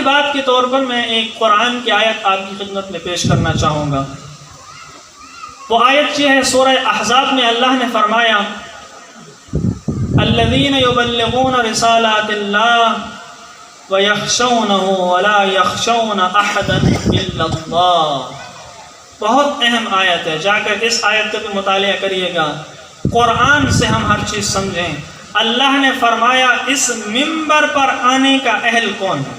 بات کے طور پر میں ایک قرآن کی آیت آپ کی خدمت میں پیش کرنا چاہوں گا. وہ آیت یہ ہے سورہ احزاب میں اللہ نے فرمایا الذین یبلغون رسالات اللہ ویخشونہ ولا یخشون احدا الا اللہ. بہت اہم آیت ہے، جا کر اس آیت کا بھی مطالعہ کریے گا. قرآن سے ہم ہر چیز سمجھیں. اللہ نے فرمایا اس ممبر پر آنے کا اہل کون ہے،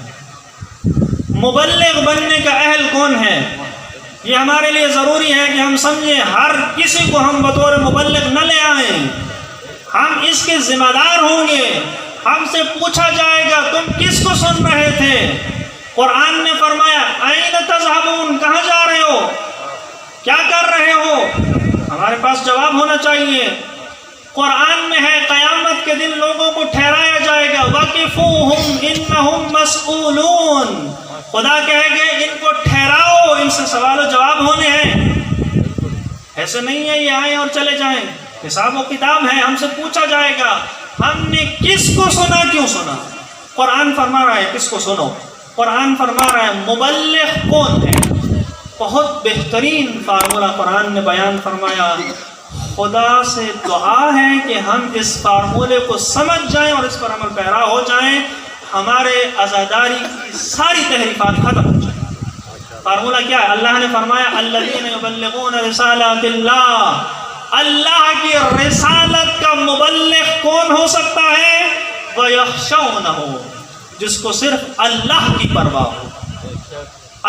مبلغ بننے کا اہل کون ہے. یہ ہمارے لیے ضروری ہے کہ ہم سمجھیں. ہر کسی کو ہم بطور مبلغ نہ لے آئیں، ہم اس کے ذمہ دار ہوں گے. ہم سے پوچھا جائے گا تم کس کو سن رہے تھے. قرآن نے فرمایا آئیں تذہبون، کہاں جا رہے ہو، کیا کر رہے ہو. ہمارے پاس جواب ہونا چاہیے. قرآن میں ہے قیامت کے دن لوگوں کو ٹھہرایا جائے گا وقفوہم انہم مسئولون. خدا کہے گے ان کو ٹھہراؤ، ان سے سوال و جواب ہونے ہیں. ایسے نہیں ہے یہ آئیں اور چلے جائیں. حساب و کتاب ہے، ہم سے پوچھا جائے گا ہم نے کس کو سنا، کیوں سنا. قرآن فرما رہا ہے کس کو سنو. قرآن فرما رہا ہے مبلغ کون ہے. بہت بہترین فارمولہ قرآن نے بیان فرمایا. خدا سے دعا ہے کہ ہم اس فارمولے کو سمجھ جائیں اور اس پر عمل پیرا ہو جائیں. ہمارے عزاداری کی ساری تحریفات ختم ہو جائیں. فارمولہ کیا ہے؟ اللہ نے فرمایا الذین یبلغون رسالات اللہ. اللہ کی رسالت کا مبلغ کون ہو سکتا ہے؟ وَيَخْشَوْنَهُ، جس کو صرف اللہ کی پرواہ ہو،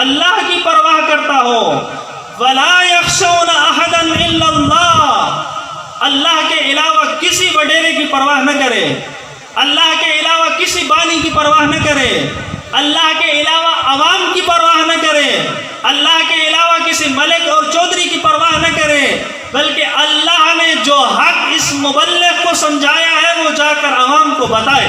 اللہ کی پرواہ کرتا ہو. وَلَا يَخْشَوْنَ أَحَدًا إِلَّا اللَّهِ، اللہ کے علاوہ کسی وڈیرے کی پرواہ نہ کرے، اللہ کے علاوہ کسی بانی کی پرواہ نہ کرے، اللہ کے علاوہ عوام کی پرواہ نہ کرے، اللہ کے علاوہ کسی ملک اور چودھری کی پرواہ نہ کرے، بلکہ اللہ نے جو حق اس مبلغ کو سمجھایا ہے وہ جا کر عوام کو بتائے.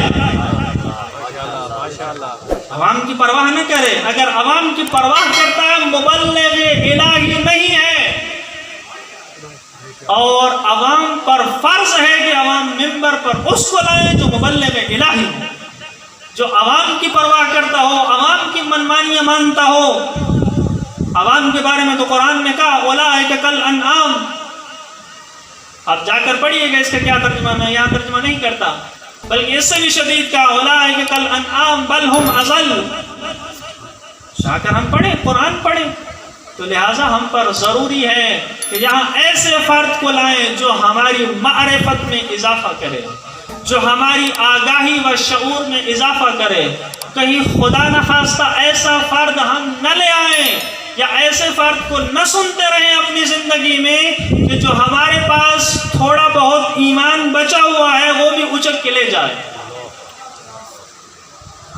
عوام کی پرواہ نہ کرے. اگر عوام کی پرواہ کرتا ہے مبلغ الہی نہیں ہے. اور عوام پر فرض ہے کہ عوام ممبر پر اس کو لائیں جو مبلغ الہی ہے، جو عوام کی پرواہ کرتا ہو، عوام کی منمانیاں مانتا ہو. عوام کے بارے میں تو قرآن نے کہا اولئک کالانعام. آپ جا کر پڑھیے گا اس کا کیا ترجمہ، میں یہاں ترجمہ نہیں کرتا، بلکہ اس سے بھی شدید کہا اولئک کالانعام بل ہم اضل. جا کر ہم پڑھیں، قرآن پڑھیں. تو لہٰذا ہم پر ضروری ہے کہ یہاں ایسے فرد کو لائیں جو ہماری معرفت میں اضافہ کرے، جو ہماری آگاہی و شعور میں اضافہ کرے. کہیں خدا نخواستہ ایسا فرد ہم نہ لے آئیں یا ایسے فرد کو نہ سنتے رہیں اپنی زندگی میں کہ جو ہمارے پاس تھوڑا بہت ایمان بچا ہوا ہے وہ بھی اچک کے لے جائے.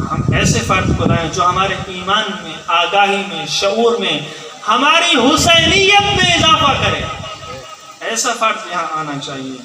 ہم ایسے فرد کو لائیں جو ہمارے ایمان میں، آگاہی میں، شعور میں، ہماری حسینیت میں اضافہ کرے. ایسا فرد یہاں آنا چاہیے.